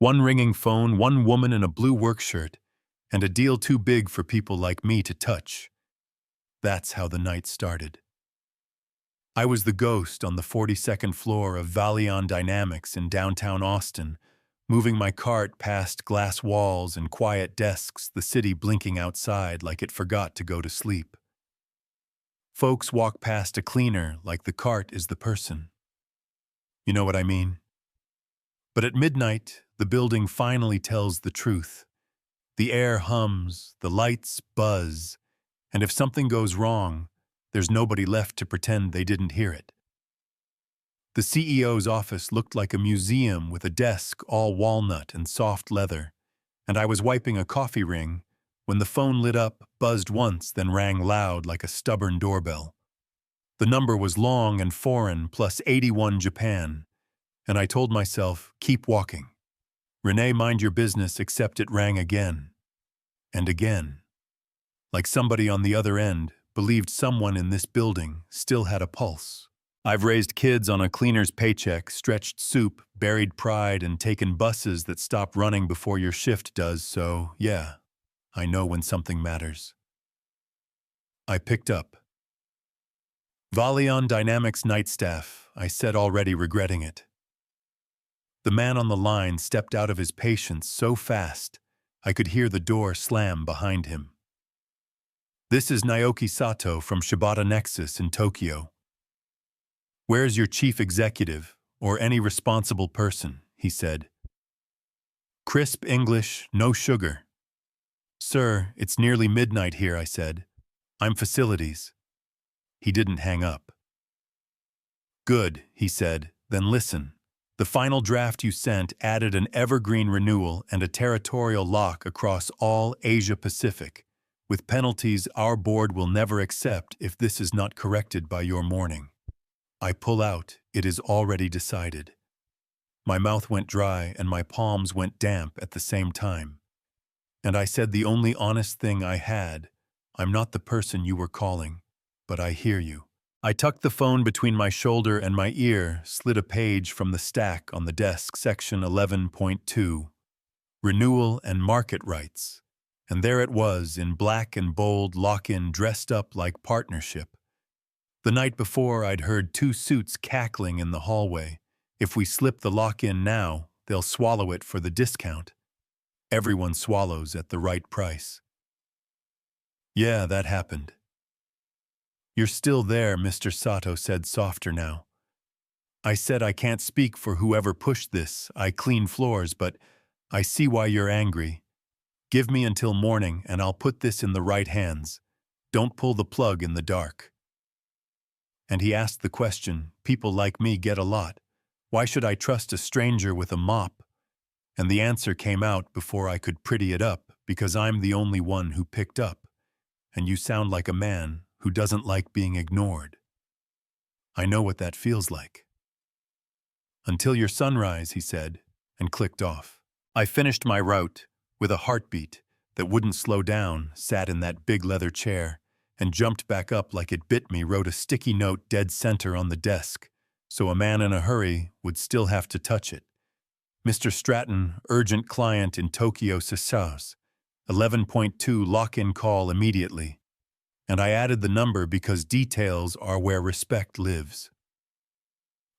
One ringing phone, one woman in a blue work shirt, and a deal too big for people like me to touch. That's how the night started. I was the ghost on the 42nd floor of Valion Dynamics in downtown Austin, moving my cart past glass walls and quiet desks, the city blinking outside like it forgot to go to sleep. Folks walk past a cleaner like the cart is the person. You know what I mean? But at midnight, the building finally tells the truth. The air hums, the lights buzz, and if something goes wrong, there's nobody left to pretend they didn't hear it. The CEO's office looked like a museum with a desk all walnut and soft leather, and I was wiping a coffee ring when the phone lit up, buzzed once, then rang loud like a stubborn doorbell. The number was long and foreign, plus 81 Japan, and I told myself, keep walking. Renee, mind your business, except it rang again. And again. Like somebody on the other end believed someone in this building still had a pulse. I've raised kids on a cleaner's paycheck, stretched soup, buried pride, and taken buses that stop running before your shift does, so yeah, I know when something matters. I picked up. Valion Dynamics night staff, I said, already regretting it. The man on the line stepped out of his patience so fast, I could hear the door slam behind him. This is Naoki Sato from Shibata Nexus in Tokyo. Where's your chief executive, or any responsible person, he said. Crisp English, no sugar. Sir, it's nearly midnight here, I said. I'm facilities. He didn't hang up. Good, he said, then listen. The final draft you sent added an evergreen renewal and a territorial lock across all Asia-Pacific, with penalties our board will never accept if this is not corrected by your morning. I pull out, it is already decided. My mouth went dry and my palms went damp at the same time. And I said the only honest thing I had, I'm not the person you were calling, but I hear you. I tucked the phone between my shoulder and my ear, slid a page from the stack on the desk, section 11.2, Renewal and Market Rights. And there it was, in black and bold lock-in, dressed up like partnership. The night before, I'd heard two suits cackling in the hallway. If we slip the lock-in now, they'll swallow it for the discount. Everyone swallows at the right price. Yeah, that happened. You're still there, Mr. Sato said, softer now. I said I can't speak for whoever pushed this. I clean floors, but I see why you're angry. Give me until morning and I'll put this in the right hands. Don't pull the plug in the dark. And he asked the question people like me get a lot. Why should I trust a stranger with a mop? And the answer came out before I could pretty it up, because I'm the only one who picked up. And you sound like a man who doesn't like being ignored. I know what that feels like. Until your sunrise, he said, and clicked off. I finished my route with a heartbeat that wouldn't slow down, sat in that big leather chair, and jumped back up like it bit me, wrote a sticky note dead center on the desk, so a man in a hurry would still have to touch it. Mr. Stratton, urgent client in Tokyo Sasas, 11.2 lock-in call immediately. And I added the number because details are where respect lives.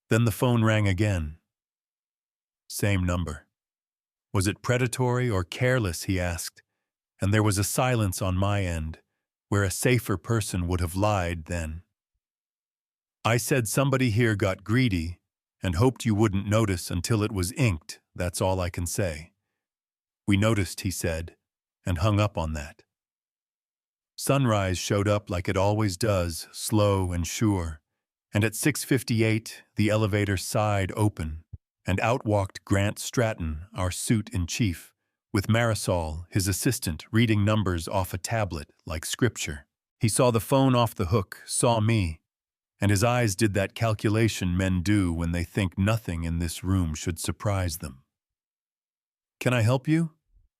Then the phone rang again. Same number. Was it predatory or careless, he asked, and there was a silence on my end, where a safer person would have lied then. I said somebody here got greedy and hoped you wouldn't notice until it was inked, that's all I can say. We noticed, he said, and hung up on that. Sunrise showed up like it always does, slow and sure, and at 6:58 the elevator sighed open, and out walked Grant Stratton, our suit-in-chief, with Marisol, his assistant, reading numbers off a tablet like scripture. He saw the phone off the hook, saw me, and his eyes did that calculation men do when they think nothing in this room should surprise them. "Can I help you?"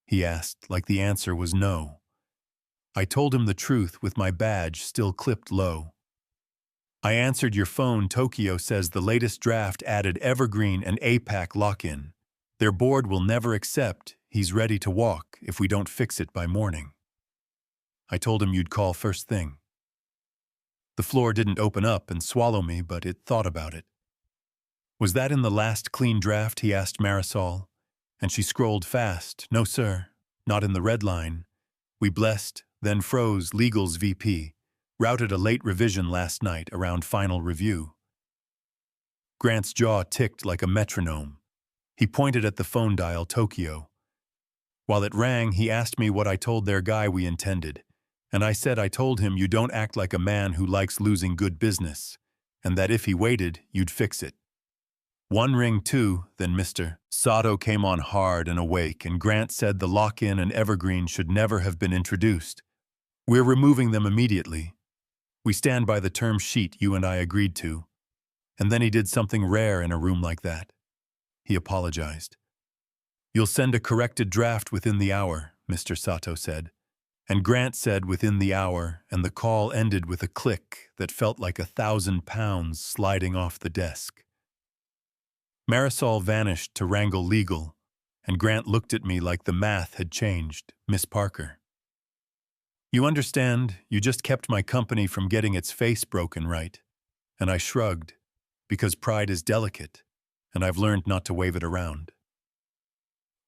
he asked, like the answer was no. I told him the truth with my badge still clipped low. I answered your phone. Tokyo says the latest draft added evergreen and APAC lock-in. Their board will never accept he's ready to walk if we don't fix it by morning. I told him you'd call first thing. The floor didn't open up and swallow me, but it thought about it. Was that in the last clean draft, he asked Marisol, and she scrolled fast. No, sir, not in the red line. We blessed, then froze Legal's VP, routed a late revision last night around final review. Grant's jaw ticked like a metronome. He pointed at the phone dial Tokyo. While it rang, he asked me what I told their guy we intended, and I said I told him you don't act like a man who likes losing good business, and that if he waited, you'd fix it. One ring, two, then Mr. Sato came on hard and awake, and Grant said the lock-in and evergreen should never have been introduced. We're removing them immediately. We stand by the term sheet you and I agreed to. And then he did something rare in a room like that. He apologized. You'll send a corrected draft within the hour, Mr. Sato said. And Grant said within the hour, and the call ended with a click that felt like 1,000 pounds sliding off the desk. Marisol vanished to wrangle legal, and Grant looked at me like the math had changed. Miss Parker. You understand, you just kept my company from getting its face broken right. And I shrugged, because pride is delicate, and I've learned not to wave it around.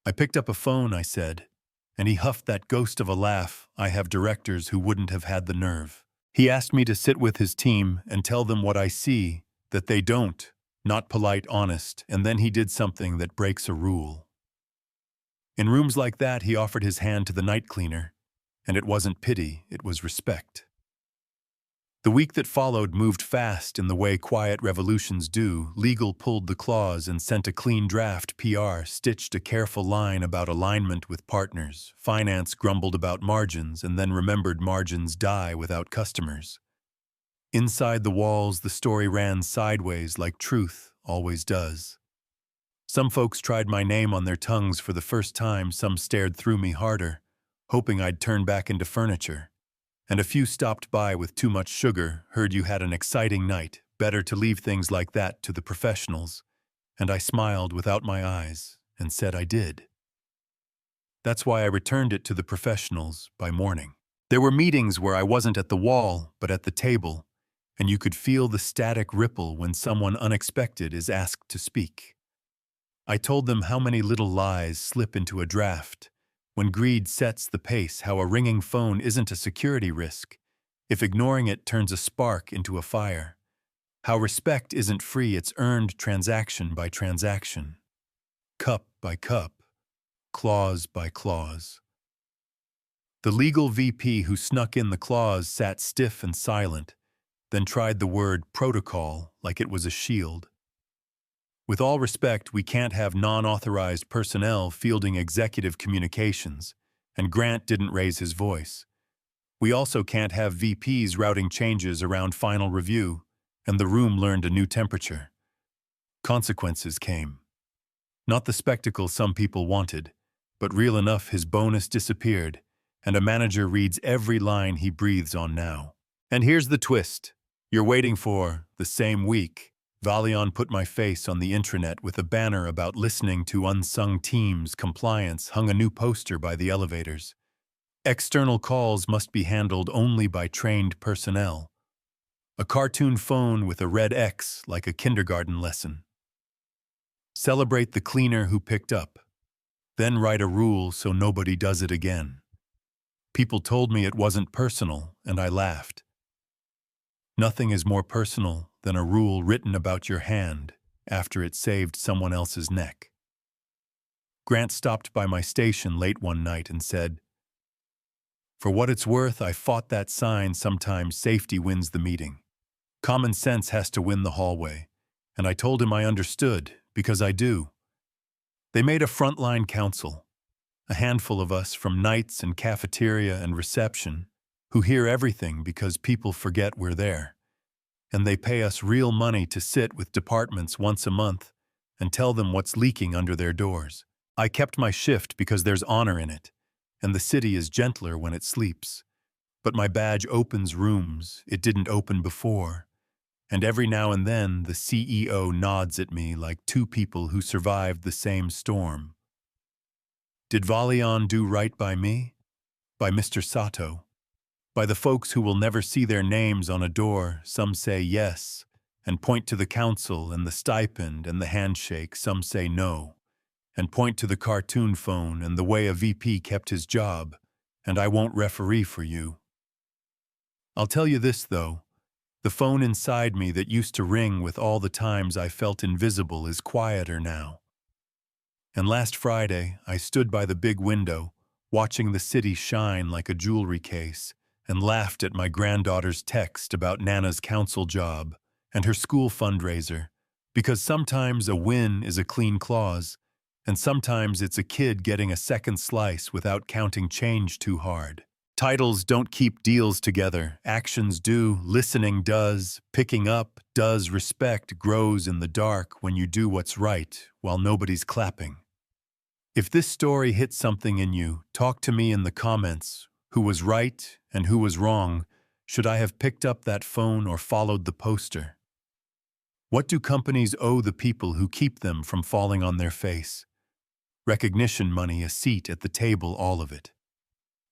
I picked up a phone, I said, and he huffed that ghost of a laugh. I have directors who wouldn't have had the nerve. He asked me to sit with his team and tell them what I see, that they don't, not polite, honest, and then he did something that breaks a rule. In rooms like that, he offered his hand to the night cleaner, and it wasn't pity, it was respect. The week that followed moved fast in the way quiet revolutions do. Legal pulled the clause and sent a clean draft. PR stitched a careful line about alignment with partners. Finance grumbled about margins and then remembered margins die without customers. Inside the walls, the story ran sideways like truth always does. Some folks tried my name on their tongues for the first time. Some stared through me harder, hoping I'd turn back into furniture. And a few stopped by with too much sugar, heard you had an exciting night, better to leave things like that to the professionals. And I smiled without my eyes and said I did. That's why I returned it to the professionals by morning. There were meetings where I wasn't at the wall, but at the table, and you could feel the static ripple when someone unexpected is asked to speak. I told them how many little lies slip into a draft. When greed sets the pace, how a ringing phone isn't a security risk, if ignoring it turns a spark into a fire. How respect isn't free, it's earned transaction by transaction. Cup by cup, clause by clause. The legal VP who snuck in the clause sat stiff and silent, then tried the word protocol like it was a shield. With all respect, we can't have non-authorized personnel fielding executive communications, and Grant didn't raise his voice. We also can't have VPs routing changes around final review, and the room learned a new temperature. Consequences came. Not the spectacle some people wanted, but real enough his bonus disappeared, and a manager reads every line he breathes on now. And here's the twist. You're waiting for, the same week, Valion put my face on the intranet with a banner about listening to unsung teams. Compliance hung a new poster by the elevators. External calls must be handled only by trained personnel. A cartoon phone with a red X like a kindergarten lesson. Celebrate the cleaner who picked up. Then write a rule so nobody does it again. People told me it wasn't personal, and I laughed. Nothing is more personal than a rule written about your hand after it saved someone else's neck. Grant stopped by my station late one night and said, "For what it's worth, I fought that sign. Sometimes safety wins the meeting. Common sense has to win the hallway." And I told him I understood, because I do. They made a frontline council, a handful of us from nights and cafeteria and reception, who hear everything because people forget we're there. And they pay us real money to sit with departments once a month and tell them what's leaking under their doors. I kept my shift because there's honor in it, and the city is gentler when it sleeps. But my badge opens rooms it didn't open before, And every now and then, the CEO nods at me like two people who survived the same storm. Did Valian do right by me? By Mr. Sato? By the folks who will never see their names on a door, some say yes, and point to the council and the stipend and the handshake, some say no, and point to the cartoon phone and the way a VP kept his job, and I won't referee for you. I'll tell you this, though. The phone inside me that used to ring with all the times I felt invisible is quieter now. And last Friday, I stood by the big window, watching the city shine like a jewelry case, and laughed at my granddaughter's text about Nana's council job and her school fundraiser, because sometimes a win is a clean clause, and sometimes it's a kid getting a second slice without counting change too hard. Titles don't keep deals together, actions do, listening does, picking up does, respect grows in the dark when you do what's right while nobody's clapping. If this story hit something in you, talk to me in the comments. Who was right and who was wrong? Should I have picked up that phone or followed the poster? What do companies owe the people who keep them from falling on their face? Recognition money, a seat at the table, all of it.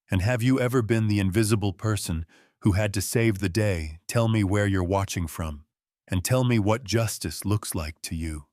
And have you ever been the invisible person who had to save the day? Tell me where you're watching from, and tell me what justice looks like to you.